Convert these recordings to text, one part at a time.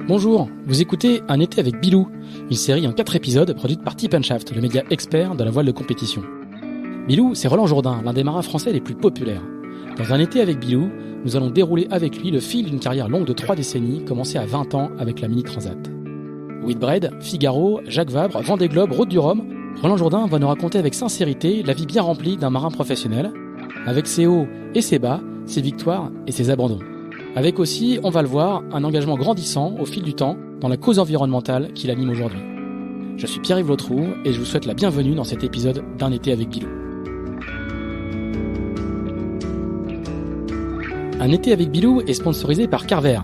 Bonjour, vous écoutez Un été avec Bilou, une série en 4 épisodes produite par Tip & Shaft, le média expert de la voile de compétition. Bilou, c'est Roland Jourdain, l'un des marins français les plus populaires. Dans Un été avec Bilou, nous allons dérouler avec lui le fil d'une carrière longue de 3 décennies, commencée à 20 ans avec la Mini Transat. Whitbread, Figaro, Jacques Vabre, Vendée Globe, Route du Rhum, Roland Jourdain va nous raconter avec sincérité la vie bien remplie d'un marin professionnel, avec ses hauts et ses bas, ses victoires et ses abandons. Avec aussi, on va le voir, un engagement grandissant au fil du temps dans la cause environnementale qui l'anime aujourd'hui. Je suis Pierre-Yves Lotrou et je vous souhaite la bienvenue dans cet épisode d'Un été avec Bilou. Un été avec Bilou est sponsorisé par Carver.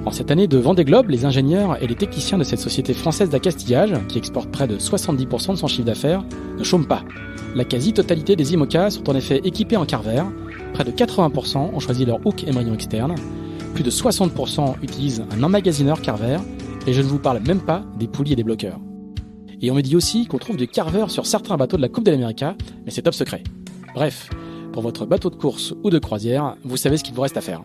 En cette année de Vendée Globe, les ingénieurs et les techniciens de cette société française d'accastillage, qui exporte près de 70% de son chiffre d'affaires, ne chôment pas. La quasi-totalité des IMOCA sont en effet équipés en Carver. Près de 80% ont choisi leur hook émerillon externe. Plus de 60% utilisent un emmagasineur Carver. Et je ne vous parle même pas des poulies et des bloqueurs. Et on me dit aussi qu'on trouve du Carver sur certains bateaux de la Coupe de l'Amérique, mais c'est top secret. Bref, pour votre bateau de course ou de croisière, vous savez ce qu'il vous reste à faire.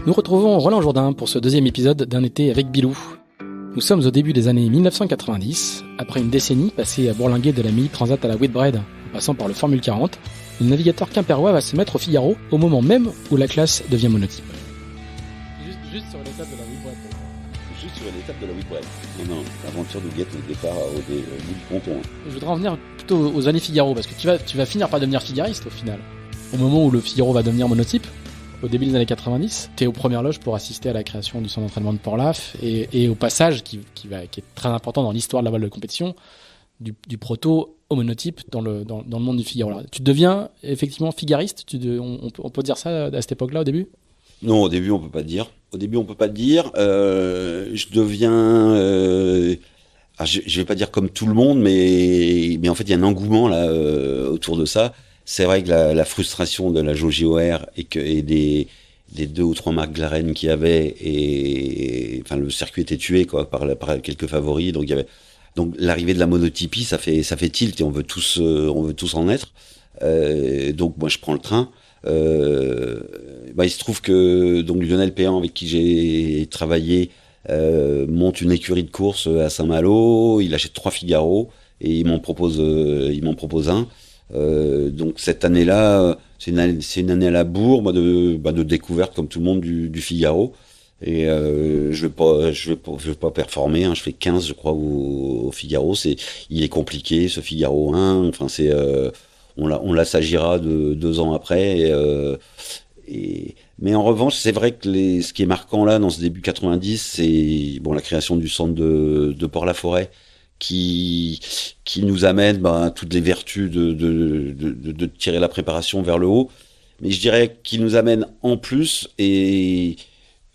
Nous retrouvons Roland Jourdain pour ce deuxième épisode d'Un été avec Bilou. Nous sommes au début des années 1990, après une décennie passée à bourlinguer de la Mini Transat à la Whitbread, en passant par le Formule 40, le navigateur quimpérois va se mettre au Figaro au moment même où la classe devient monotype. Juste sur l'étape de la Whitbread. Juste sur l'étape de la Whitbread. Non, l'aventure nous guette au départ au bout du ponton. Je voudrais en venir plutôt aux années Figaro, parce que tu vas finir par devenir figariste au final. Au moment où le Figaro va devenir monotype, au début des années 90, t'es aux premières loges pour assister à la création du centre d'entraînement de Port-Laf et au passage qui est très important dans l'histoire de la voile de compétition du proto au monotype dans le monde du Figaro. Alors, tu deviens effectivement figariste, on peut dire ça à cette époque-là au début ? Non, au début on peut pas dire. Je deviens, je vais pas dire comme tout le monde, mais en fait il y a un engouement là autour de ça. C'est vrai que la frustration de la JOJOR et des 2 ou 3 marques Glaren qu'il y avait, et enfin le circuit était tué quoi par quelques favoris, donc l'arrivée de la monotypie ça fait tilt et on veut tous en être. Donc moi je prends le train. Il se trouve que donc Lionel Péan avec qui j'ai travaillé monte une écurie de course à Saint-Malo. Il achète 3 Figaro et il m'en propose un. Donc cette année-là, c'est une année à la bourre, de découverte comme tout le monde du Figaro. Et je vais pas performer. Je fais 15, je crois, au Figaro. Il est compliqué ce Figaro 1. Enfin on l'assagira 2 ans après. Mais en revanche, c'est vrai que ce qui est marquant là dans ce début 90, c'est la création du centre de Port-la-Forêt qui nous amène toutes les vertus de tirer la préparation vers le haut. Mais je dirais qu'il nous amène en plus et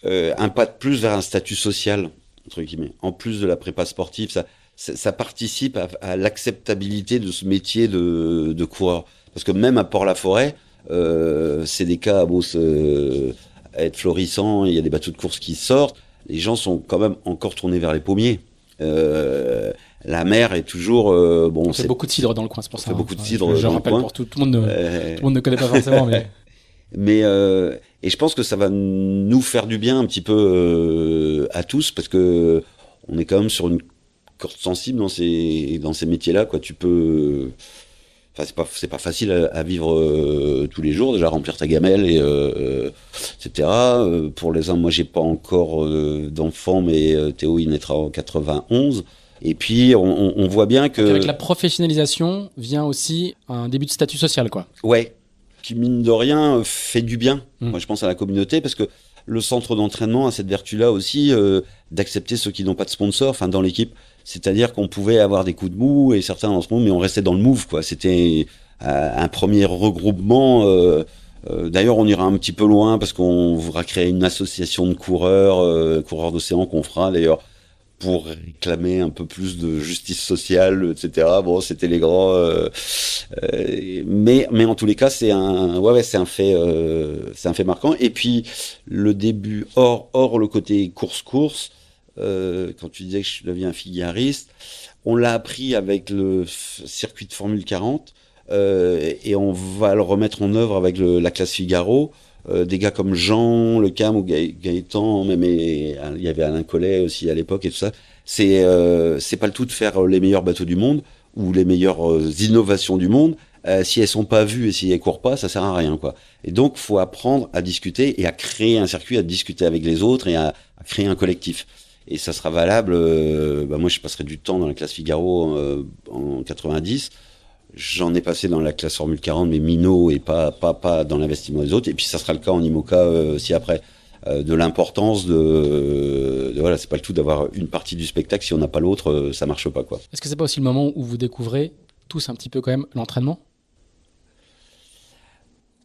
un pas de plus vers un statut social entre guillemets. En plus de la prépa sportive, ça participe à l'acceptabilité de ce métier de coureur. Parce que même à Port-la-Forêt, c'est des cas à être florissants, il y a des bateaux de course qui sortent, les gens sont quand même encore tournés vers les pommiers. La mer est toujours on fait beaucoup de cidre dans le coin, c'est pour ça. Beaucoup de cidre je rappelle pour tout le monde ne connaît pas forcément, mais et je pense que ça va nous faire du bien un petit peu à tous, parce que on est quand même sur une corde sensible dans ces métiers-là, quoi. Tu peux, c'est pas facile à vivre tous les jours, déjà remplir ta gamelle et etc. Pour les uns, moi j'ai pas encore d'enfant, mais Théo il naîtra en 91. Et puis on voit bien que avec la professionnalisation vient aussi un début de statut social, quoi. Ouais, qui mine de rien fait du bien. Moi je pense à la communauté, parce que le centre d'entraînement a cette vertu-là aussi d'accepter ceux qui n'ont pas de sponsor, enfin dans l'équipe. C'est-à-dire qu'on pouvait avoir des coups de mou et certains dans ce monde, mais on restait dans le move, quoi. C'était un premier regroupement. D'ailleurs, on ira un petit peu loin parce qu'on voudra créer une association de coureurs d'océan qu'on fera d'ailleurs pour réclamer un peu plus de justice sociale, etc. Bon, c'était les grands. Mais en tous les cas, c'est un fait marquant. Et puis le début hors le côté course. Quand tu disais que je deviens figariste, on l'a appris avec le circuit de Formule 40 et on va le remettre en œuvre avec la classe Figaro. des gars comme Jean, Le Cam ou Gaëtan, même il y avait Alain Collet aussi à l'époque et tout ça. C'est pas le tout de faire les meilleurs bateaux du monde ou les meilleures innovations du monde. Si elles sont pas vues et si elles courent pas, ça sert à rien, quoi. Et donc, faut apprendre à discuter et à créer un circuit, à discuter avec les autres et à créer un collectif. Et ça sera valable. Moi, je passerai du temps dans la classe Figaro en 90. J'en ai passé dans la classe Formule 40, mais minot et pas dans l'investissement des autres. Et puis, ça sera le cas en IMOCA aussi après. De l'importance de voilà, c'est pas le tout d'avoir une partie du spectacle. Si on n'a pas l'autre, ça marche pas, quoi. Est-ce que c'est pas aussi le moment où vous découvrez tous un petit peu quand même l'entraînement ?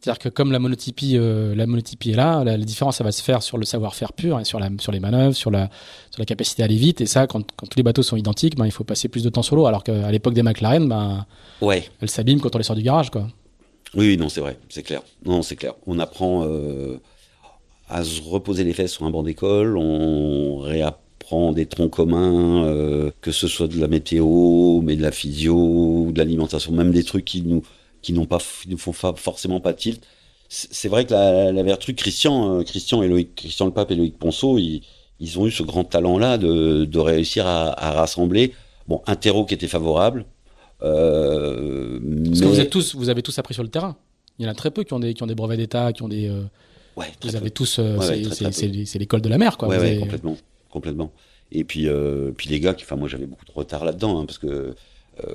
C'est-à-dire que comme la monotypie est là, la différence, ça va se faire sur le savoir-faire pur, et sur les manœuvres, sur la capacité à aller vite. Et ça, quand tous les bateaux sont identiques, il faut passer plus de temps sur l'eau. Alors qu'à l'époque des McLaren, ouais, elles s'abîment quand on les sort du garage, quoi. Oui, non, c'est vrai, c'est clair. Non, c'est clair. On apprend à se reposer les fesses sur un banc d'école, on réapprend des troncs communs, que ce soit de la météo, mais de la physio, de l'alimentation, même des trucs qui nous font forcément pas tilt. C'est vrai que la vertu, Christian Le Pape et Loïc Ponceau, ils ont eu ce grand talent-là de réussir à rassembler, un terreau qui était favorable. Parce que vous avez tous appris sur le terrain. Il y en a très peu qui ont des brevets d'État, qui ont des. Ouais, vous avez tous. très c'est l'école de la mer, quoi. Ouais, complètement. Et puis les gars, moi j'avais beaucoup de retard là-dedans, parce que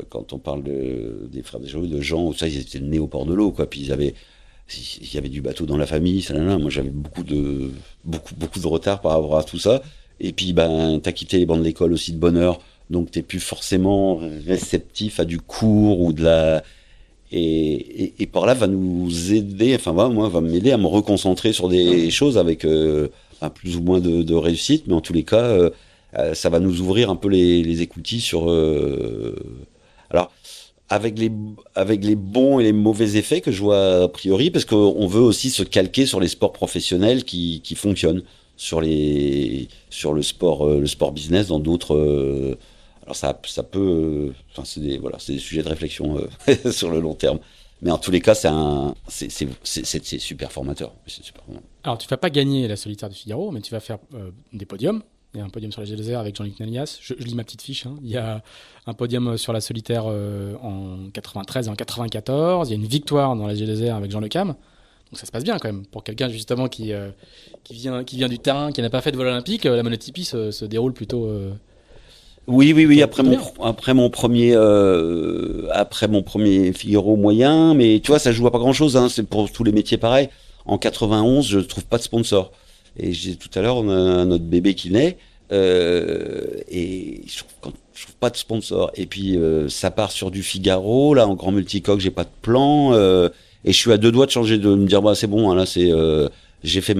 quand on parle des frères Desjardins, de Jean, ou ça, ils étaient nés au port de l'eau, quoi. Puis il y avait du bateau dans la famille, ça, là. Moi j'avais beaucoup de retard par rapport à tout ça. Et puis t'as quitté les bancs de l'école aussi de bonne heure, donc t'es plus forcément réceptif à du cours ou de la. Et par là va nous aider, va m'aider à me reconcentrer sur des choses avec plus ou moins de réussite, mais en tous les cas, ça va nous ouvrir un peu les écoutilles sur. Alors, avec les bons et les mauvais effets que je vois a priori, parce qu'on veut aussi se calquer sur les sports professionnels qui fonctionnent, sur le sport business dans d'autres. Alors ça peut, c'est des sujets de réflexion sur le long terme. Mais en tous les cas, c'est super formateur. C'est super formateur. Alors tu vas pas gagner la solitaire du Figaro, mais tu vas faire des podiums. Il y a un podium sur la G2R avec Jean-Luc Nalias. Je lis ma petite fiche. Il y a un podium sur la solitaire en 93 et en 94. Il y a une victoire dans la G2R avec Jean Le Cam. Donc ça se passe bien quand même. Pour quelqu'un justement qui vient du terrain, qui n'a pas fait de vol olympique, la monotypie se déroule plutôt... Oui. Après mon premier Figaro moyen, mais tu vois, ça joue à pas grand chose. C'est pour tous les métiers pareil. En 91, je trouve pas de sponsor. Et je disais tout à l'heure, on a notre bébé qui naît, et je trouve pas de sponsor. Et puis ça part sur du Figaro, là en grand multicoque, j'ai pas de plan, et je suis à deux doigts de me dire c'est bon, là j'ai fait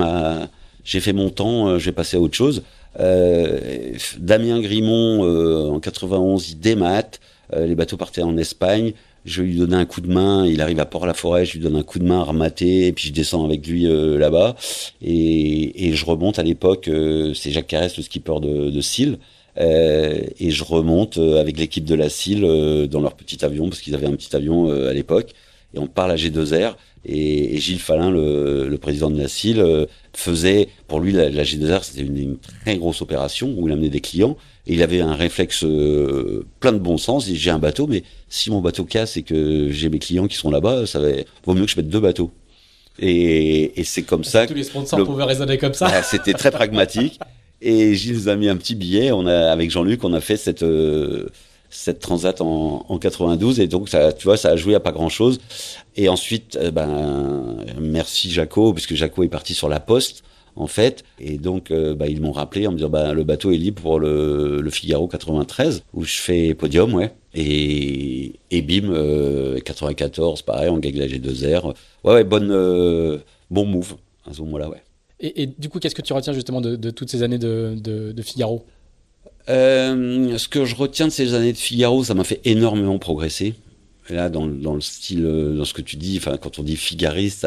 mon temps, je vais passer à autre chose. Damien Grimont en 91, il démate, les bateaux partaient en Espagne. Je lui donnais un coup de main, il arrive à Port-la-Forêt, je lui donne un coup de main à remater, et puis je descends avec lui là-bas, et je remonte à l'époque, c'est Jacques Carès, le skipper de Sille, et je remonte avec l'équipe de la Sille dans leur petit avion, parce qu'ils avaient un petit avion à l'époque, et on part à G2R, et Gilles Fallin, le président de la Sille, faisait, pour lui, la G2R, c'était une très grosse opération, où il amenait des clients, et il avait un réflexe plein de bon sens. Il dit, j'ai un bateau, mais si mon bateau casse et que j'ai mes clients qui sont là-bas, vaut mieux que je mette deux bateaux. Et c'est comme ça. Tous les sponsors pouvaient raisonner comme ça. C'était très pragmatique. Et Gilles nous a mis un petit billet. Avec Jean-Luc, on a fait cette transat en 92. Et donc, ça, tu vois, ça a joué à pas grand-chose. Et ensuite, merci Jaco, puisque Jaco est parti sur la Poste. En fait, et donc ils m'ont rappelé en me disant le bateau est libre pour le Figaro 93 où je fais podium, ouais, et bim 94 pareil, on gagne la G2R, bon move à ce moment-là, ouais. Et du coup, qu'est-ce que tu retiens justement de toutes ces années de Figaro? Ce que je retiens de ces années de Figaro, ça m'a fait énormément progresser. Et là, dans le style, dans ce que tu dis, quand on dit figariste,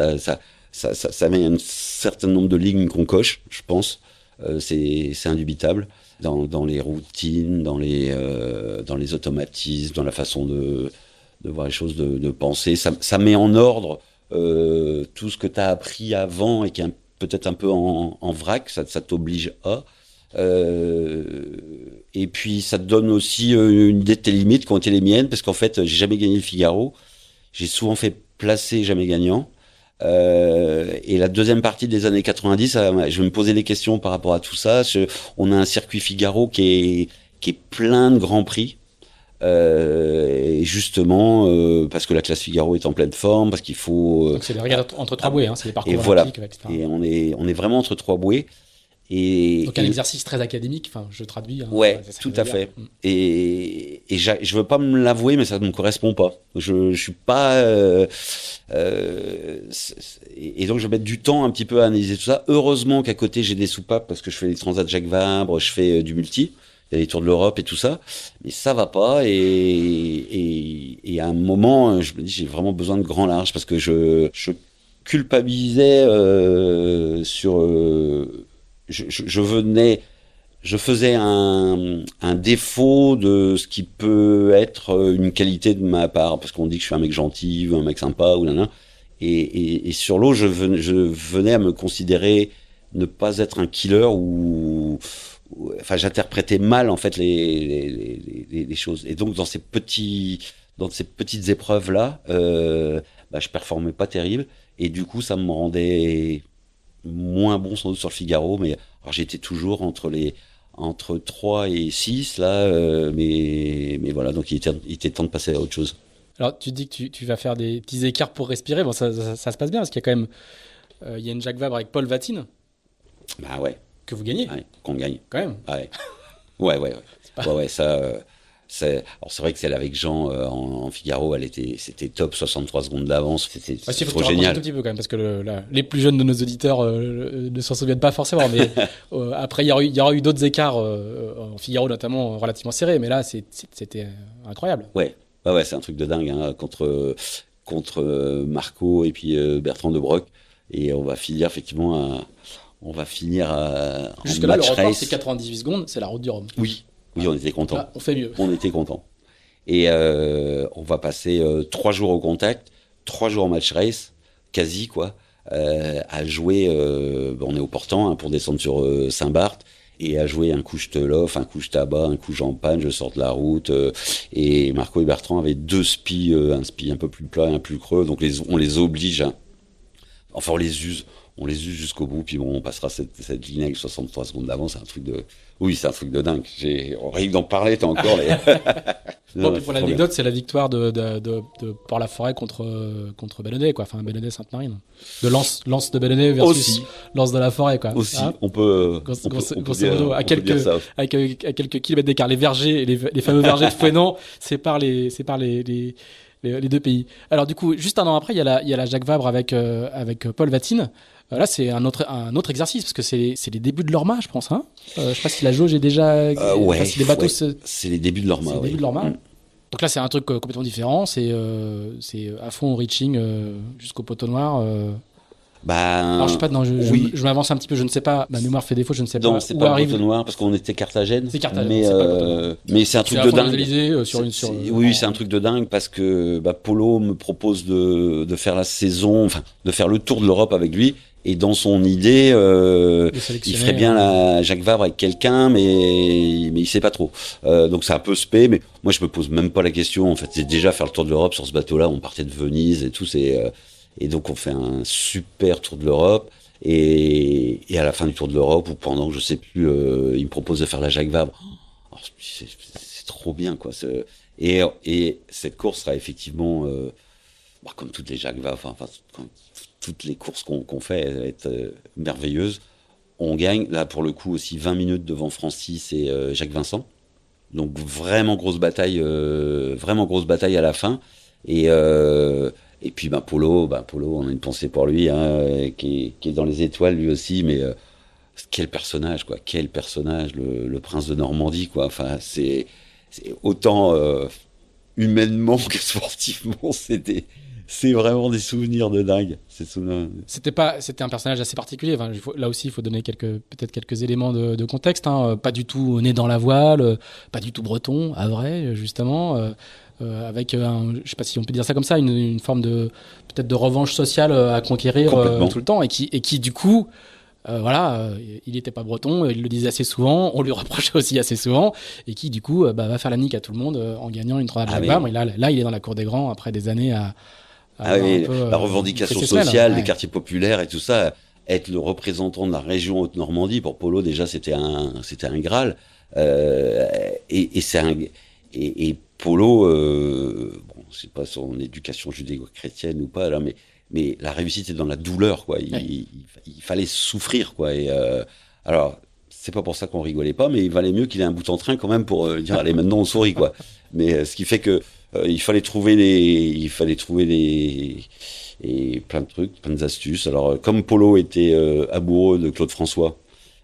ça met un certain nombre de lignes qu'on coche, je pense. C'est indubitable. Dans les routines, dans les automatismes, dans la façon de voir les choses, de penser. Ça met en ordre tout ce que tu as appris avant et qui est peut-être un peu en vrac, ça t'oblige à. Et puis ça te donne aussi une idée de tes limites qui ont été les miennes, parce qu'en fait j'ai jamais gagné le Figaro, j'ai souvent fait placer, jamais gagnant. Et la deuxième partie des années 90, je me posais des questions par rapport à tout ça. On a un circuit Figaro qui est plein de grands prix. Et justement, parce que la classe Figaro est en pleine forme, parce qu'il faut. Donc c'est les regards entre trois bouées, hein, c'est les parcours et voilà. olympiques, etc. Et on est vraiment entre trois bouées. Donc un exercice très académique, enfin je traduis. Hein, ouais, tout à fait. Et je veux pas me l'avouer, mais ça ne me correspond pas. Je suis pas. Et donc je vais mettre du temps un petit peu à analyser tout ça. Heureusement qu'à côté j'ai des soupapes, parce que je fais les Transats Jacques Vabre, je fais du multi. Il y a les Tours de l'Europe et tout ça, mais ça va pas. Et à un moment, je me dis, j'ai vraiment besoin de grand large, parce que je culpabilisais sur. Je faisais un défaut de ce qui peut être une qualité de ma part, parce qu'on dit que je suis un mec gentil, un mec sympa ou nanana. Et sur l'eau, je venais à me considérer ne pas être un killer enfin, j'interprétais mal en fait les choses. Et donc dans ces petites épreuves là, je performais pas terrible. Et du coup, ça me rendait moins bon sans doute sur le Figaro. Mais alors, j'étais toujours entre 3 et 6 là. Mais voilà, donc il était temps de passer à autre chose. Alors tu dis que tu vas faire des petits écarts pour respirer. Bon, ça se passe bien, parce qu'il y a quand même il y a une Jacques Vabre avec Paul Vatine. Bah ouais. Que vous gagnez. Ouais, qu'on gagne. Quand même. Ouais. Ouais, ça. C'est vrai que celle avec Jean en Figaro, c'était top, 63 secondes d'avance, c'était trop génial. Un tout petit peu quand même, parce que les plus jeunes de nos auditeurs ne s'en souviennent pas forcément, mais après il y aura eu d'autres écarts en Figaro notamment relativement serrés, mais là c'était incroyable. Ouais, c'est un truc de dingue, hein, contre Marco et puis Bertrand de Broc, et on va finir effectivement jusque en là, match le record race. C'est 98 secondes, c'est la route du Rhum. Oui, on était contents. Là, on fait mieux. On était contents. Et on va passer 3 jours au contact, 3 jours en match race, quasi quoi, à jouer. On est au portant, hein, pour descendre sur Saint-Barth, et à jouer un coup je te l'offre, un coup je t'abats, un coup j'en panne, je sors de la route. Et Marco et Bertrand avaient 2 spies, un spi un peu plus plat, un plus creux, donc on les oblige. Enfin, on les use jusqu'au bout, puis bon, on passera cette ligne avec 63 secondes d'avance, c'est un truc de dingue. Rien que d'en parler, t'as encore les... Bon, puis pour l'anecdote, c'est la victoire de Port-la-Forêt contre Bénodet, quoi. Enfin, Bénodet-Sainte-Marine. De Lens de Bénodet versus Lens de la Forêt, quoi. Aussi, hein, on peut grosso modo, à quelques kilomètres d'écart. Les vergers, les fameux vergers de Fouesnant séparent les deux pays. Alors du coup, juste un an après, il y a la Jacques Vabre avec Paul Vatine. Là, c'est un autre exercice, parce que c'est les débuts de l'Orma, je pense. Hein, je sais pas si la jauge est déjà. Si les bateaux c'est les débuts de l'Orma. C'est les débuts de l'Orma. Donc là, c'est un truc complètement différent. C'est à fond au reaching jusqu'au poteau noir. Alors, je sais pas, non, je m'avance un petit peu, je ne sais pas, ma mémoire fait défaut, je ne sais pas. Non, c'est pas le poteau noir, parce qu'on était Carthagène. C'est Carthagène, mais c'est un truc de dingue. Oui, c'est un truc de dingue, parce que Polo me propose de faire la saison, enfin, de faire le tour de l'Europe avec lui. Et dans son idée, il ferait bien la Jacques Vabre avec quelqu'un, mais il sait pas trop. Donc c'est un peu spé, mais moi je me pose même pas la question. En fait, c'est déjà faire le tour de l'Europe sur ce bateau-là. On partait de Venise et tout. Et donc on fait un super tour de l'Europe. Et à la fin du tour de l'Europe, ou pendant, je sais plus, il me propose de faire la Jacques Vabre. Oh, c'est trop bien, quoi. Et cette course sera effectivement, comme toutes les Jacques Vabre, toutes les courses qu'on fait, elles vont être merveilleuses. On gagne, là, pour le coup, aussi 20 minutes devant Francis et Jacques Vincent. Donc, vraiment grosse bataille à la fin. Et puis, Polo, on a une pensée pour lui, hein, qui est dans les étoiles, lui aussi, mais quel personnage, quoi. Quel personnage, le prince de Normandie, quoi. Enfin, c'est autant humainement que sportivement, c'est vraiment des souvenirs de dingue. C'était un personnage assez particulier. Enfin, là aussi, il faut donner peut-être quelques éléments de contexte. Hein. Pas du tout né dans la voile, pas du tout breton, à vrai, justement. avec, je sais pas si on peut dire ça comme ça, une forme de peut-être de revanche sociale à conquérir tout le temps, et qui du coup, il était pas breton, il le disait assez souvent, on lui reprochait aussi assez souvent, et qui du coup va faire la nique à tout le monde en gagnant une tornade de Vabre. Et là, il est dans la cour des grands après des années à la revendication sociale des quartiers populaires et tout ça. Être le représentant de la région Haute-Normandie, pour Polo, déjà, c'était un Graal. Et Polo, bon, c'est pas son éducation judéo-chrétienne ou pas, là, mais la réussite est dans la douleur, quoi. Il fallait souffrir, quoi. Et, alors, c'est pas pour ça qu'on rigolait pas, mais il valait mieux qu'il ait un bout en train quand même pour dire, allez, maintenant on sourit, quoi. Mais ce qui fait que, il fallait trouver et plein de trucs, plein d'astuces. Alors, comme Polo était amoureux de Claude François,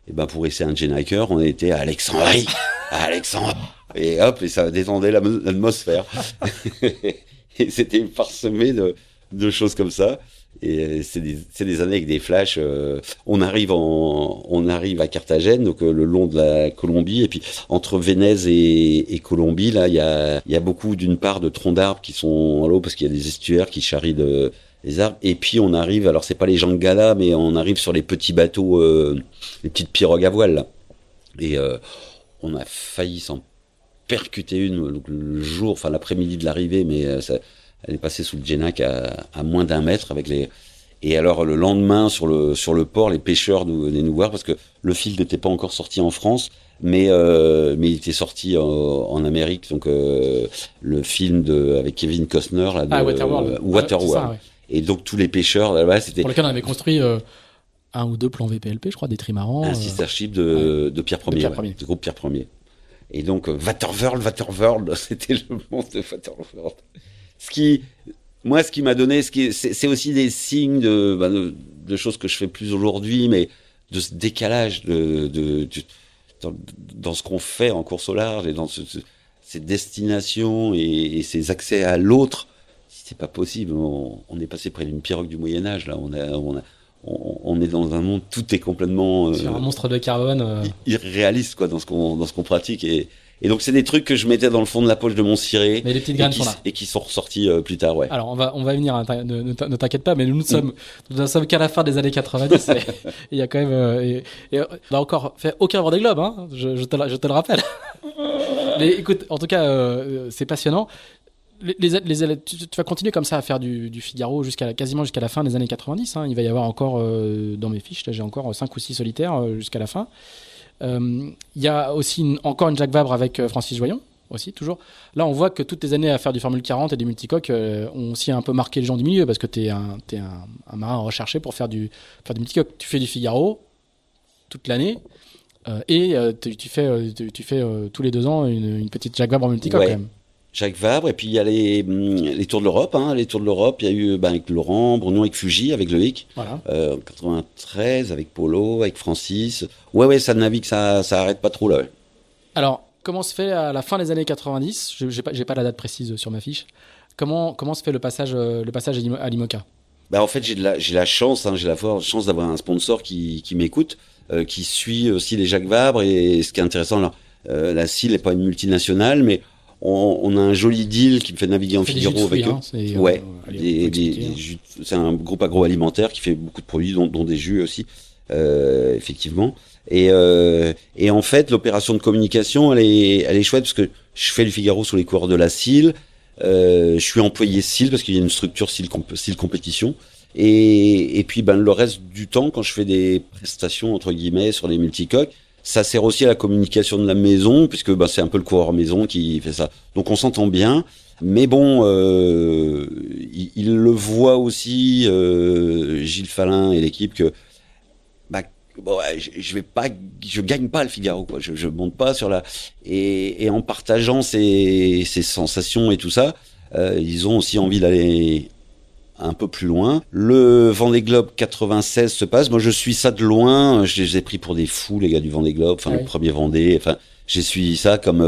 et ben pour essayer un Genhiker, on était à Alexandrie, et hop, et ça détendait l'atmosphère. Et c'était parsemé de choses comme ça. Et c'est des années avec des flashs. On arrive à Carthagène, donc le long de la Colombie, et puis entre Vénèse et Colombie, là, il y a beaucoup, d'une part, de troncs d'arbres qui sont à l'eau parce qu'il y a des estuaires qui charrient les arbres. Et puis on arrive, alors c'est pas les jangada, mais on arrive sur les petits bateaux, les petites pirogues à voile, là. Et on a failli s'en percuter une l'après-midi de l'arrivée, mais elle est passée sous le Genac à moins d'1 mètre avec les. Et alors le lendemain sur le port, les pêcheurs venaient nous voir parce que le film n'était pas encore sorti en France, mais il était sorti en Amérique, donc le film avec Kevin Costner là, Waterworld. Ça, ouais. Et donc tous les pêcheurs là-bas, c'était pour lesquels on avait construit 1 ou 2 plans VPLP, je crois, des trimarans. Un sister ship de Pierre Ier, du groupe Pierre Ier. Et donc Waterworld, c'était le monde de Waterworld. Ce qui m'a donné, c'est aussi des signes de choses que je fais plus aujourd'hui, mais de ce décalage dans ce qu'on fait en course au large et dans ces destinations et ces accès à l'autre. C'est pas possible. On est passé près d'une pirogue du Moyen Âge, là. On est dans un monde, tout est complètement sur un monstre de carbone irréaliste, quoi, dans ce qu'on pratique. Et donc c'est des trucs que je mettais dans le fond de la poche de mon ciré, mais les petites graines sont là et qui sont ressortis plus tard, ouais. Alors on va y venir, hein, ne t'inquiète pas, mais nous ne sommes qu'à la fin des années 90. Il y a quand même et on n'a encore fait aucun Vendée Globe, hein, je te le rappelle. Mais écoute, en tout cas c'est passionnant. Tu vas continuer comme ça à faire du Figaro quasiment jusqu'à la fin des années 90, hein. Il va y avoir encore dans mes fiches, là j'ai encore 5 ou 6 solitaires jusqu'à la fin. Il y a aussi encore une Jacques Vabre avec Francis Joyon aussi, toujours. Là on voit que toutes tes années à faire du Formule 40 et du multicoque ont aussi un peu marqué les gens du milieu, parce que t'es un marin recherché pour faire du multicoque. Tu fais du Figaro toute l'année et tu fais tous les 2 ans une petite Jacques Vabre en multicoque, ouais. Quand même. Jacques Vabre, et puis il y a les Tours de l'Europe, hein. Les Tours de l'Europe, il y a eu avec Laurent Bourgnon, avec Fuji, avec Loïc, voilà. En 93, avec Polo, avec Francis. Ouais, ça navigue, ça arrête pas trop là. Ouais. Alors, comment se fait à la fin des années 90 ? J'ai pas la date précise sur ma fiche. Comment se fait le passage à l'IMOCA ? En fait, j'ai la chance, hein, chance d'avoir un sponsor qui m'écoute, qui suit aussi les Jacques Vabre, et ce qui est intéressant, là, la CIL n'est pas une multinationale, mais on a un joli deal qui me fait naviguer en Figaro avec eux. C'est un groupe agroalimentaire qui fait beaucoup de produits, dont des jus aussi, effectivement. Et en fait, l'opération de communication, elle est chouette parce que je fais le Figaro sous les couleurs de la CIL. Je suis employé CIL parce qu'il y a une structure CIL compétition. Et puis, le reste du temps, quand je fais des prestations, entre guillemets, sur les multicoques, ça sert aussi à la communication de la maison, puisque c'est un peu le coureur maison qui fait ça. Donc on s'entend bien, mais bon, il le voit aussi, Gilles Fallin et l'équipe, que je gagne pas le Figaro, quoi. Je monte pas sur la. Et en partageant ces sensations et tout ça, ils ont aussi envie d'aller un peu plus loin. Le Vendée Globe 96 se passe. Moi, je suis ça de loin. Je les ai pris pour des fous, les gars du Vendée Globe. Enfin, le premier Vendée. Enfin, j'ai suivi ça comme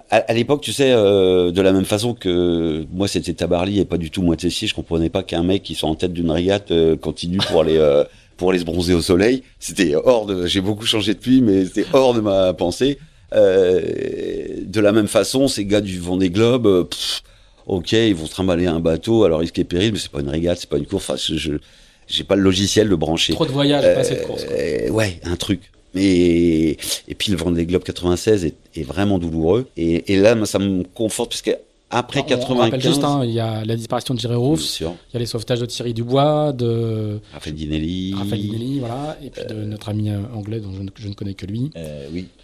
à l'époque, tu sais, de la même façon que moi, c'était Tabarly et pas du tout Moitessier. Je comprenais pas qu'un mec qui soit en tête d'une régate continue pour aller se bronzer au soleil. C'était j'ai beaucoup changé depuis, mais c'était hors de ma pensée. De la même façon, ces gars du Vendée Globe, ok, ils vont se trimballer un bateau, alors risque et péril, mais c'est pas une régate, c'est pas une course. Enfin, j'ai pas le logiciel de brancher. Trop de voyages, pas assez de courses. Ouais, un truc. Et puis le Vendée Globe 96 est vraiment douloureux. Et là, moi, ça me conforte puisque après 95, on rappelle juste, il y a la disparition de Jerry Roufs, il y a les sauvetages de Thierry Dubois, de Raphaël Dinelli, voilà, et puis de notre ami anglais dont je ne connais que lui,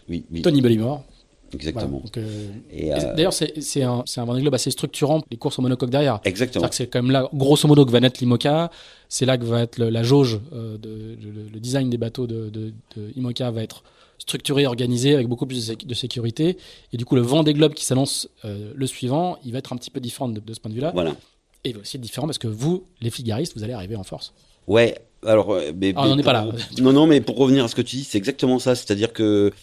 oui. Tony Bellimore. Exactement. Voilà, donc, d'ailleurs, c'est un Vendée Globe assez structurant, les courses au monocoque derrière. Exactement. C'est-à-dire que c'est quand même là, grosso modo, que va naître l'IMOCA. C'est là que va être la jauge, le design des bateaux de IMOCA va être structuré, organisé, avec beaucoup plus de sécurité. Et du coup, le Vendée Globe qui s'annonce le suivant, il va être un petit peu différent de ce point de vue-là. Voilà. Et il va aussi être différent parce que vous, les fligaristes, vous allez arriver en force. Ouais, alors... on n'en est pas là. Non, mais pour revenir à ce que tu dis, c'est exactement ça. C'est-à-dire que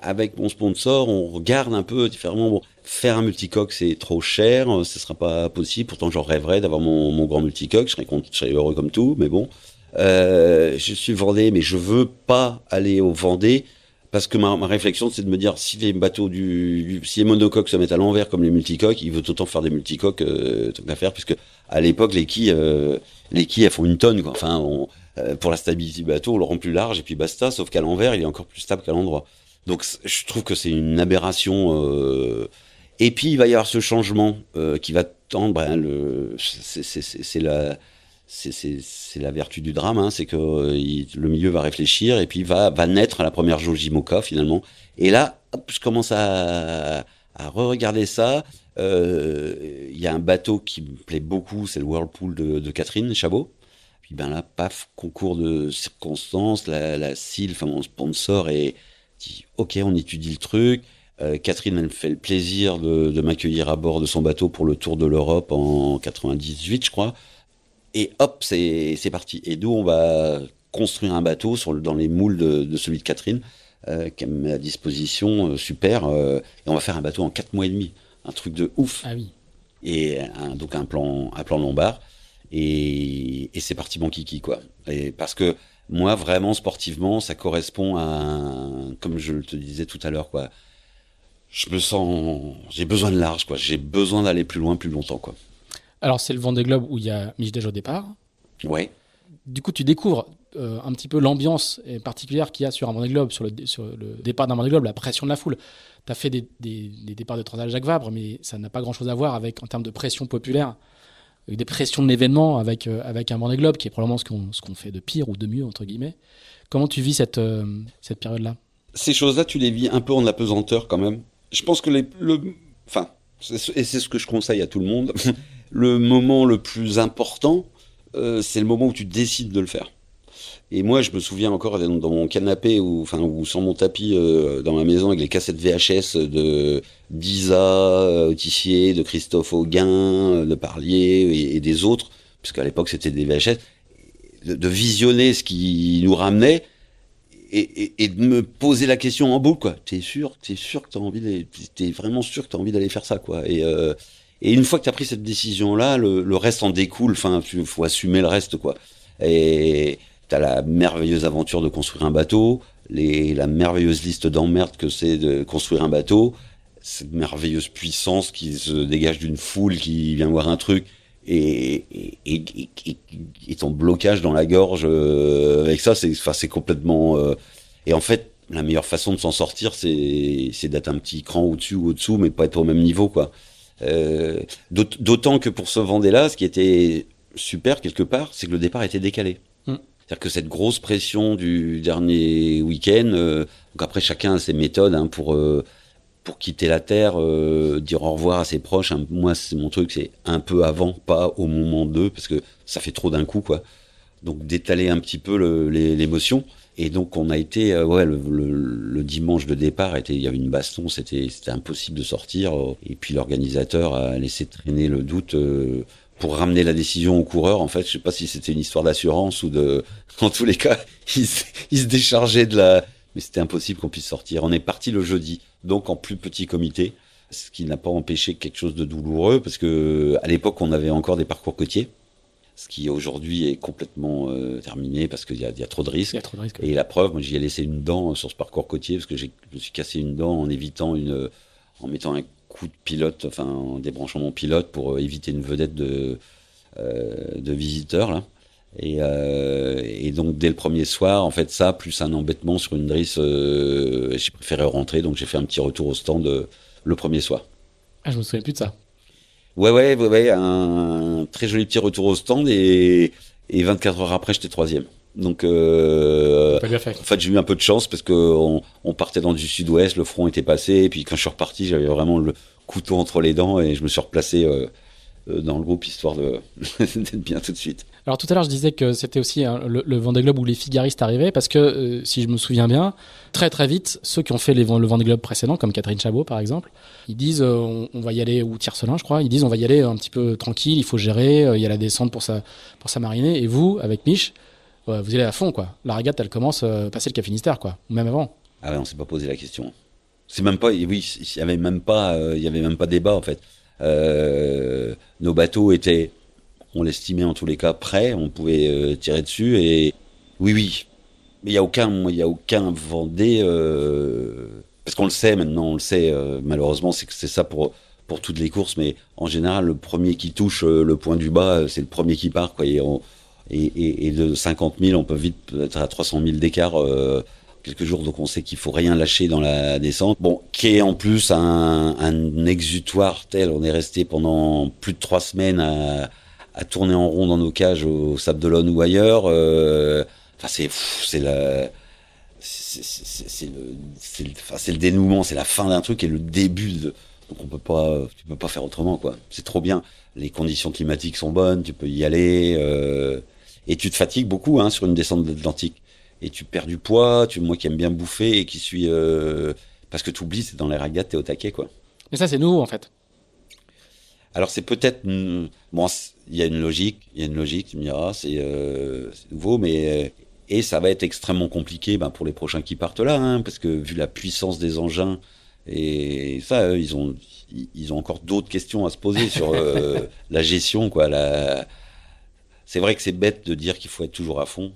avec mon sponsor, on regarde un peu différemment. Bon, faire un multicoque, c'est trop cher, ce sera pas possible. Pourtant, j'en rêverais d'avoir mon grand multicoque. Je serais heureux comme tout, mais bon. Je suis Vendée, mais je veux pas aller au Vendée parce que ma réflexion, c'est de me dire si les bateaux si les monocoques se mettent à l'envers comme les multicoques, il veut autant faire des multicoques tant qu'à faire, puisque à l'époque les quilles elles font une tonne, quoi. Enfin, pour la stabilité du bateau, on le rend plus large et puis basta. Sauf qu'à l'envers, il est encore plus stable qu'à l'endroit. Donc je trouve que c'est une aberration. Et puis il va y avoir ce changement qui va tendre. C'est la vertu du drame, hein, c'est que le milieu va réfléchir et puis va naître la première jauge IMOCA finalement. Et là, hop, je commence à re-regarder ça. Il y a un bateau qui me plaît beaucoup, c'est le Whirlpool de Catherine Chabot. Puis là, paf, concours de circonstances, la CIL, enfin mon sponsor, et dit ok, on étudie le truc. Catherine, elle me fait le plaisir de m'accueillir à bord de son bateau pour le tour de l'Europe en 98, je crois. Et hop, c'est parti. Et nous, on va construire un bateau dans les moules de celui de Catherine, qu'elle met à disposition, super. Et on va faire un bateau en 4 mois et demi. Un truc de ouf. Ah oui. Et donc un plan lombard. Et c'est parti mon kiki, quoi. Et parce que moi, vraiment, sportivement, ça correspond à, comme je te disais tout à l'heure, quoi. J'ai besoin de large, quoi. J'ai besoin d'aller plus loin, plus longtemps, quoi. Alors, c'est le Vendée Globe où il y a Mich Dej au départ. Ouais. Du coup, tu découvres un petit peu l'ambiance particulière qu'il y a sur un Vendée Globe, sur le départ d'un Vendée Globe, la pression de la foule. Tu as fait des départs de Transal Jacques Vabre, mais ça n'a pas grand-chose à voir en termes de pression populaire, avec des pressions de l'événement, avec un Vendée Globe qui est probablement ce qu'on fait de pire ou de mieux, entre guillemets. Comment tu vis cette période-là ? Ces choses-là, tu les vis un peu en apesanteur quand même. Je pense que et c'est ce que je conseille à tout le monde, le moment le plus important, c'est le moment où tu décides de le faire. Et moi, je me souviens encore dans mon canapé ou sur mon tapis dans ma maison avec les cassettes VHS de d'Isa Tissier, de Christophe Auguin, de Parlier et des autres, puisqu'à l'époque c'était des VHS, de visionner ce qui nous ramenait et de me poser la question en boucle, quoi. T'es vraiment sûr que t'as envie d'aller faire ça, quoi. Et une fois que t'as pris cette décision-là, le reste en découle. Enfin, faut assumer le reste, quoi. Et t'as la merveilleuse aventure de construire un bateau, la merveilleuse liste d'emmerdes que c'est de construire un bateau, cette merveilleuse puissance qui se dégage d'une foule qui vient voir un truc, et ton blocage dans la gorge avec ça, c'est complètement... Et en fait, la meilleure façon de s'en sortir, c'est d'être un petit cran au-dessus ou au-dessous, mais pas être au même niveau, quoi. D'autant que pour ce Vendée-là, ce qui était super quelque part, c'est que le départ était décalé. C'est-à-dire que cette grosse pression du dernier week-end, donc après chacun a ses méthodes hein, pour quitter la terre, dire au revoir à ses proches. Hein. Moi, mon truc, c'est un peu avant, pas au moment d'eux, parce que ça fait trop d'un coup, quoi. Donc d'étaler un petit peu l'émotion. Et donc on a été, le dimanche de départ, il y avait une baston, c'était impossible de sortir. Et puis l'organisateur a laissé traîner le doute pour ramener la décision au coureur. En fait, je sais pas si c'était une histoire d'assurance ou en tous les cas, il se déchargeait mais c'était impossible qu'on puisse sortir. On est parti le jeudi, donc en plus petit comité, ce qui n'a pas empêché quelque chose de douloureux, parce que à l'époque, on avait encore des parcours côtiers. ce qui aujourd'hui est complètement terminé parce qu'il y a trop de risques. Il y a trop de risques. Et la preuve, moi j'y ai laissé une dent sur ce parcours côtier parce que je me suis cassé une dent en évitant en mettant un coup de pilote, enfin en débranchant mon pilote pour éviter une vedette de visiteurs là. Et donc dès le premier soir, en fait ça plus un embêtement sur une drisse, j'ai préféré rentrer, donc j'ai fait un petit retour au stand le premier soir. Ah, je me souviens plus de ça. Ouais, un très joli petit retour au stand et 24 heures après j'étais troisième. Donc Pas bien fait. en fait j'ai eu un peu de chance parce que on partait dans du sud-ouest, le front était passé et puis quand je suis reparti j'avais vraiment le couteau entre les dents et je me suis replacé dans le groupe histoire d'être bien tout de suite. Alors tout à l'heure, je disais que c'était aussi le Vendée Globe où les figaristes arrivaient, parce que si je me souviens bien, très très vite, ceux qui ont fait le Vendée Globe précédent, comme Catherine Chabot par exemple, ils disent on va y aller, ou Tiercelin je crois, ils disent on va y aller un petit peu tranquille, il faut gérer, il y a la descente pour s'amariner, et vous, avec Mich, vous y allez à fond quoi. La régate elle commence passer le Cap Finistère quoi, ou même avant. Ah ouais, on s'est pas posé la question. C'est même pas, oui, il y avait même pas débat en fait. Nos bateaux étaient, on l'estimait en tous les cas prêts, on pouvait tirer dessus et oui, mais il y a aucun Vendée parce qu'on le sait maintenant, on le sait malheureusement c'est que c'est ça pour toutes les courses, mais en général le premier qui touche le point du bas, c'est le premier qui part quoi. Et de 50 000, on peut vite être à 300 000 d'écart. Quelques jours, donc on sait qu'il faut rien lâcher dans la descente. Bon, qui est en plus un exutoire tel, on est resté pendant plus de 3 semaines à tourner en rond dans nos cages au Sable d'Olonne ou ailleurs. Enfin, c'est le dénouement, c'est la fin d'un truc et le début donc tu peux pas faire autrement quoi. C'est trop bien. Les conditions climatiques sont bonnes, tu peux y aller et tu te fatigues beaucoup sur une descente de l'Atlantique. Et tu perds du poids, moi qui aime bien bouffer et qui suis parce que tu oublies, c'est dans les ragates, t'es au taquet quoi. Mais ça c'est nouveau en fait. Alors c'est peut-être bon, il y a une logique, tu me diras, c'est nouveau, mais et ça va être extrêmement compliqué pour les prochains qui partent là, parce que vu la puissance des engins et ça, ils ont encore d'autres questions à se poser sur la gestion quoi. C'est vrai que c'est bête de dire qu'il faut être toujours à fond.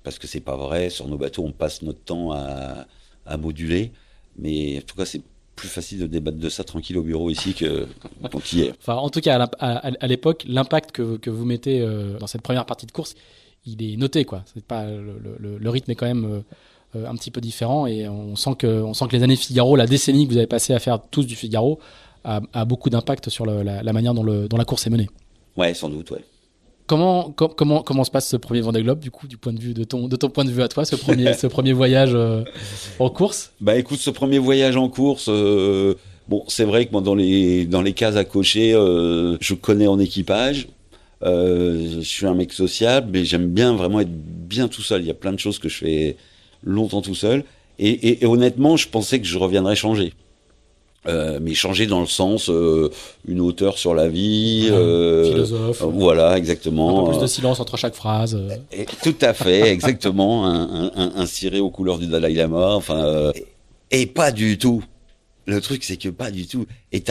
Parce que c'est pas vrai, sur nos bateaux, on passe notre temps à moduler. Mais en tout cas, c'est plus facile de débattre de ça tranquille au bureau ici que quand il est. Enfin, en tout cas, à l'époque, l'impact que vous mettez dans cette première partie de course, il est noté, quoi. C'est pas, le rythme est quand même un petit peu différent et on sent que les années Figaro, la décennie que vous avez passé à faire tous du Figaro, a beaucoup d'impact sur la manière dont la course est menée. Ouais, sans doute, ouais. Comment se passe ce premier Vendée Globe, du coup, du point de vue de ton point de vue à toi, ce premier voyage en course? Bah écoute, ce premier voyage en course, bon, c'est vrai que moi dans les cases à cocher, je connais en équipage. Je suis un mec sociable, mais j'aime bien vraiment être bien tout seul. Il y a plein de choses que je fais longtemps tout seul. Et honnêtement, je pensais que je reviendrais changer. Mais changer dans le sens une hauteur sur la vie, philosophe, voilà exactement. Un peu plus de silence entre chaque phrase. Et, tout à fait, exactement. un ciré aux couleurs du Dalai Lama, enfin, et pas du tout. Le truc c'est que pas du tout. Et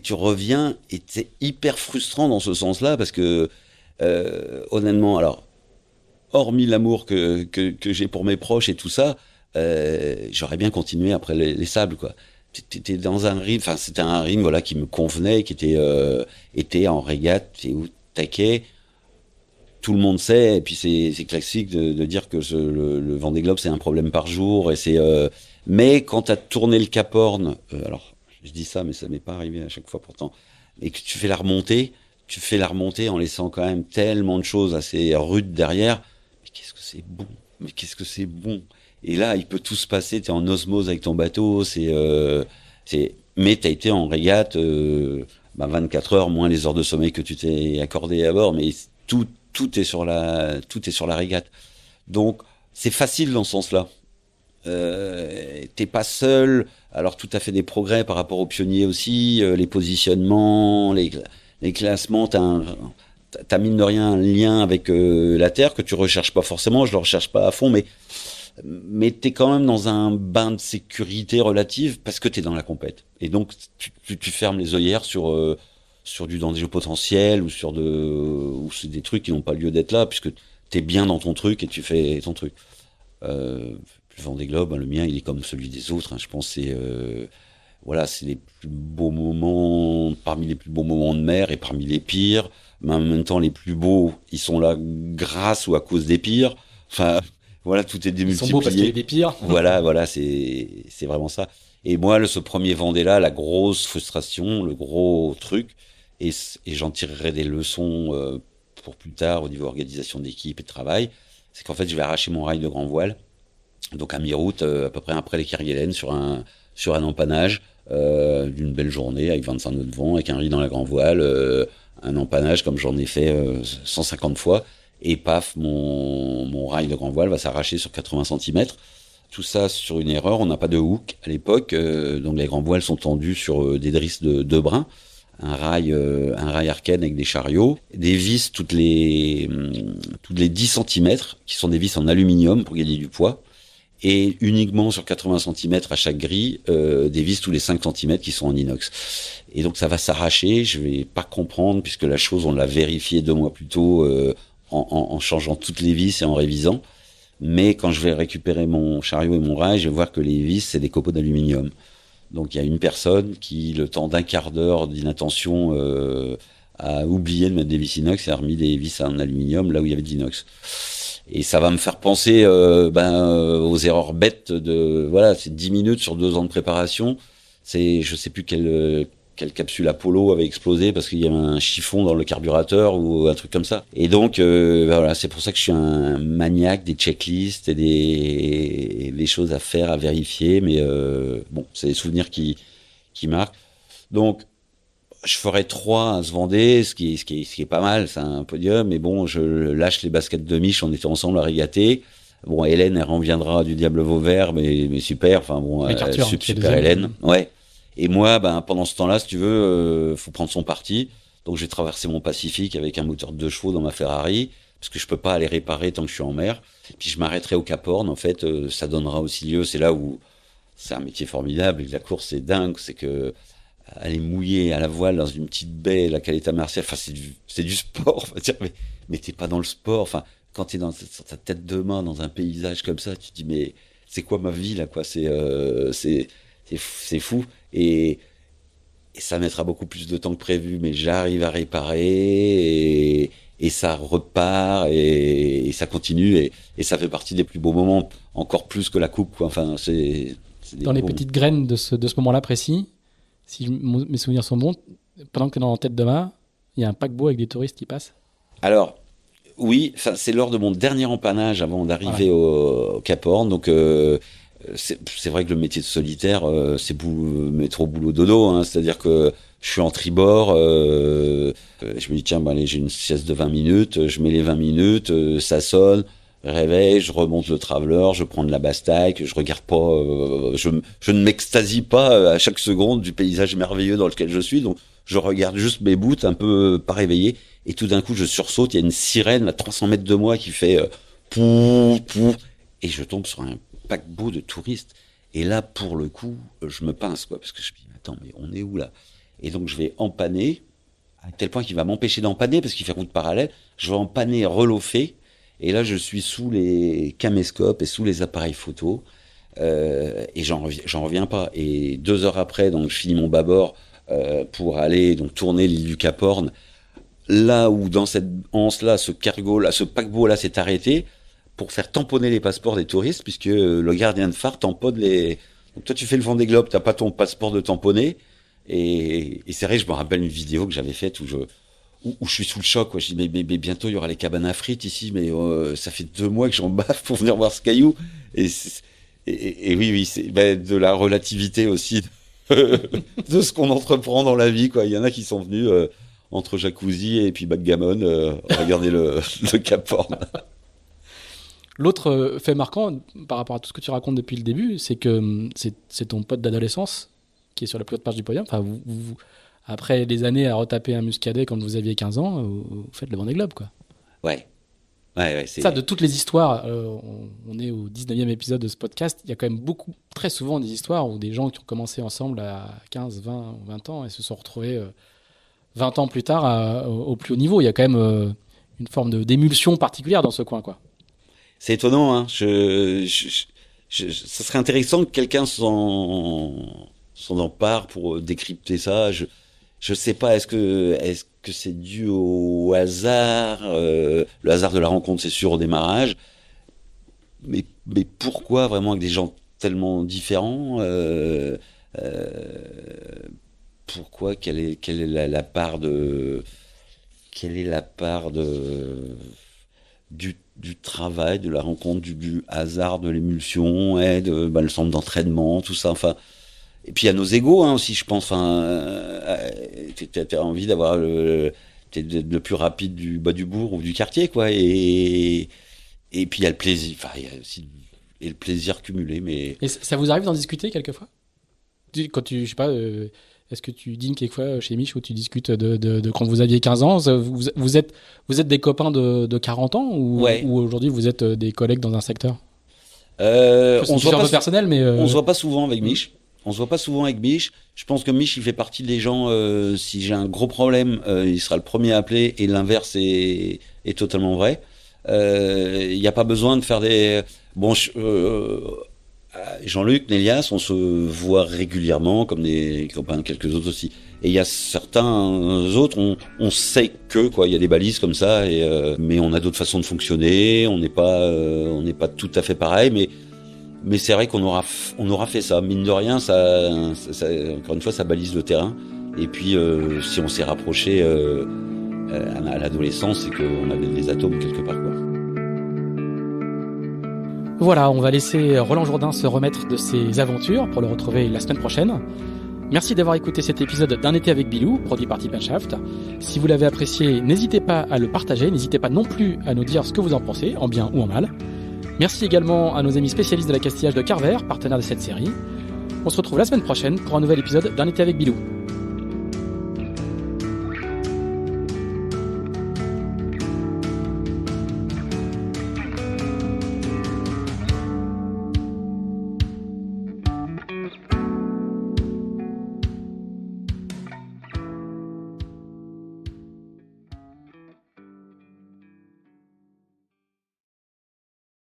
tu reviens et c'est hyper frustrant dans ce sens-là parce que honnêtement, alors hormis l'amour que j'ai pour mes proches et tout ça, j'aurais bien continué après les sables quoi. T'étais dans un ring, enfin c'était un ring voilà qui me convenait, qui était en régate, c'est où taquet. Tout le monde sait, et puis c'est classique de dire que le Vendée Globe c'est un problème par jour, et mais quand t'as tourné le Cap Horn, alors je dis ça mais ça m'est pas arrivé à chaque fois pourtant, et que tu fais la remontée en laissant quand même tellement de choses assez rudes derrière. Mais qu'est-ce que c'est bon. Et là, il peut tout se passer, t'es en osmose avec ton bateau, mais t'as été en régate, 24 heures moins les heures de sommeil que tu t'es accordé à bord, mais tout est sur la régate. Donc, c'est facile dans ce sens-là. T'es pas seul, alors tout à fait des progrès par rapport aux pionniers aussi, les positionnements, les classements, t'as mine de rien un lien avec la Terre que tu recherches pas forcément, je le recherche pas à fond, mais t'es quand même dans un bain de sécurité relative parce que t'es dans la compète. Et donc, tu fermes les œillères sur sur du danger potentiel ou ou c'est des trucs qui n'ont pas lieu d'être là puisque t'es bien dans ton truc et tu fais ton truc. Le Vendée Globe, le mien, il est comme celui des autres. Je pense que c'est les plus beaux moments, parmi les plus beaux moments de mer et parmi les pires. Mais en même temps, les plus beaux, ils sont là grâce ou à cause des pires. Enfin, voilà, tout est démultiplié. Ils sont beaux parce qu'il y a des pires. Voilà, c'est vraiment ça. Et moi, ce premier Vendée-là, la grosse frustration, le gros truc, et j'en tirerai des leçons pour plus tard au niveau organisation d'équipe et de travail, c'est qu'en fait, je vais arracher mon rail de grand voile, donc à mi-route, à peu près après les Kerguelen, sur un empannage d'une belle journée avec 25 nœuds de vent, avec un riz dans la grand voile, un empannage comme j'en ai fait 150 fois, et paf, mon rail de grand voile va s'arracher sur 80 cm. Tout ça sur une erreur, on n'a pas de hook à l'époque, donc les grands voiles sont tendus sur des drisses de brin, un rail Arken avec des chariots, des vis toutes les 10 cm, qui sont des vis en aluminium pour gagner du poids, et uniquement sur 80 cm à chaque grille, des vis tous les 5 cm qui sont en inox. Et donc ça va s'arracher, je vais pas comprendre, puisque la chose, on l'a vérifié 2 mois plus tôt, en changeant toutes les vis et en révisant. Mais quand je vais récupérer mon chariot et mon rail, je vais voir que les vis, c'est des copeaux d'aluminium. Donc il y a une personne qui, le temps d'un quart d'heure d'inattention, a oublié de mettre des vis inox et a remis des vis en aluminium là où il y avait de l'inox. Et ça va me faire penser aux erreurs bêtes c'est 10 minutes sur 2 ans de préparation. Je sais plus quelle capsule Apollo avait explosé parce qu'il y avait un chiffon dans le carburateur ou un truc comme ça. Et donc c'est pour ça que je suis un maniaque des checklists et des choses à faire, à vérifier. Mais c'est des souvenirs qui marquent. Donc je ferai 3 à ce Vendée, ce qui est pas mal, c'est un podium. Mais bon, je lâche les baskets de Mich, on était ensemble à régater. Bon, Hélène, elle reviendra du Diable Vauvert, mais super. Enfin bon, super Hélène. Ouais. Et moi, pendant ce temps-là, si tu veux, faut prendre son parti. Donc, j'ai traversé mon Pacifique avec un moteur de 2 chevaux dans ma Ferrari, parce que je peux pas aller réparer tant que je suis en mer. Puis, je m'arrêterai au Cap Horn. En fait, ça donnera aussi lieu. C'est là où c'est un métier formidable. Et la course, c'est dingue. C'est que aller mouiller à la voile dans une petite baie, la Caleta Martial, enfin, c'est du sport. On va dire, mais t'es pas dans le sport. Enfin, quand t'es sur ta tête de main dans un paysage comme ça, tu te dis, mais c'est quoi ma vie, là, quoi? C'est fou. Et ça mettra beaucoup plus de temps que prévu, mais j'arrive à réparer et ça repart et ça continue et ça fait partie des plus beaux moments, encore plus que la coupe, quoi. Enfin, c'est dans les petites graines de ce moment-là précis, si mes souvenirs sont bons, pendant que tu es en tête de mât, il y a un paquebot avec des touristes qui passent. Alors, oui, c'est lors de mon dernier empannage avant d'arriver au Cap Horn, donc c'est vrai que le métier de solitaire, c'est métro boulot dodo, hein, c'est-à-dire que je suis en tribord, je me dis tiens, allez, j'ai une sieste de 20 minutes, je mets les 20 minutes, ça sonne, réveil, je remonte le traveler, je prends de la bastaille, je regarde pas, je ne m'extasie pas à chaque seconde du paysage merveilleux dans lequel je suis, donc je regarde juste mes bouts un peu pas réveillés, et tout d'un coup je sursaute, il y a une sirène à 300 mètres de moi qui fait pou, pou, et je tombe sur un paquebot de touristes. Et là, pour le coup, je me pince, quoi, parce que je me dis, attends, mais on est où, là? Et donc, je vais empanner, à tel point qu'il va m'empêcher d'empanner, parce qu'il fait route parallèle. Je vais empanner, relofer, et là, je suis sous les caméscopes et sous les appareils photo, et j'en reviens pas. Et 2 heures après, donc, je finis mon bâbord, pour aller, donc, tourner l'île du Cap Horn, là où, dans cette anse-là, ce cargo-là, ce paquebot-là s'est arrêté, pour faire tamponner les passeports des touristes, puisque le gardien de phare tamponne les... Donc toi, tu fais le Vendée Globe, t'as pas ton passeport de tamponner, et c'est vrai, je me rappelle une vidéo que j'avais faite où je suis sous le choc, quoi. Je dis, mais bientôt, il y aura les cabanes à frites ici, mais ça fait 2 mois que j'en baffe pour venir voir ce caillou. Et oui, c'est de la relativité aussi de ce qu'on entreprend dans la vie, quoi. Il y en a qui sont venus entre jacuzzi et puis backgammon regarder le Cap Horn. L'autre fait marquant par rapport à tout ce que tu racontes depuis le début, c'est que c'est ton pote d'adolescence qui est sur la plus haute page du podium. Enfin, vous, après des années à retaper un Muscadet quand vous aviez 15 ans, vous faites le Vendée Globe, quoi. Ouais, c'est... Ça, de toutes les histoires, on est au 19e épisode de ce podcast, il y a quand même très souvent des histoires où des gens qui ont commencé ensemble à 15, 20 ans et se sont retrouvés 20 ans plus tard au plus haut niveau. Il y a quand même une forme d'émulsion particulière dans ce coin, quoi. C'est étonnant, hein. Ça serait intéressant que quelqu'un s'en empare pour décrypter ça. Je sais pas, est-ce que c'est dû au hasard, le hasard de la rencontre, c'est sûr, au démarrage. Mais pourquoi vraiment avec des gens tellement différents, pourquoi quelle est la part de du travail, de la rencontre, du hasard, de l'émulsion, le centre d'entraînement, tout ça, enfin. Et puis il y a nos égos, hein, aussi, je pense. Enfin, t'as envie d'avoir t'es le plus rapide du bas du bourg ou du quartier, quoi. Et puis il y a le plaisir. Enfin, il y a aussi le plaisir cumulé, mais. Et ça vous arrive d'en discuter quelquefois? Quand je sais pas, est-ce que tu dînes quelquefois chez Mich où tu discutes de quand vous aviez 15 ans? Vous êtes des copains de 40 ans ou aujourd'hui vous êtes des collègues dans un secteur? On se voit pas personnel, mais on se voit pas souvent avec Mich. Je pense que Mich, il fait partie des gens, si j'ai un gros problème, il sera le premier à appeler, et l'inverse est totalement vrai. Il n'y a pas besoin de faire des... Jean-Luc, Nélias, on se voit régulièrement, comme des copains, quelques autres aussi. Et il y a certains autres, on sait que, quoi, il y a des balises comme ça, mais on a d'autres façons de fonctionner, on n'est pas tout à fait pareil, mais c'est vrai qu'on aura fait ça. Mine de rien, ça, encore une fois, ça balise le terrain. Et puis, si on s'est rapproché à l'adolescence, c'est qu'on avait des atomes quelque part, quoi. Voilà, on va laisser Roland Jourdain se remettre de ses aventures pour le retrouver la semaine prochaine. Merci d'avoir écouté cet épisode d'Un été avec Bilou, produit par Tip & Shaft. Si vous l'avez apprécié, n'hésitez pas à le partager, n'hésitez pas non plus à nous dire ce que vous en pensez, en bien ou en mal. Merci également à nos amis spécialistes de l'accastillage de Carver, partenaires de cette série. On se retrouve la semaine prochaine pour un nouvel épisode d'Un été avec Bilou.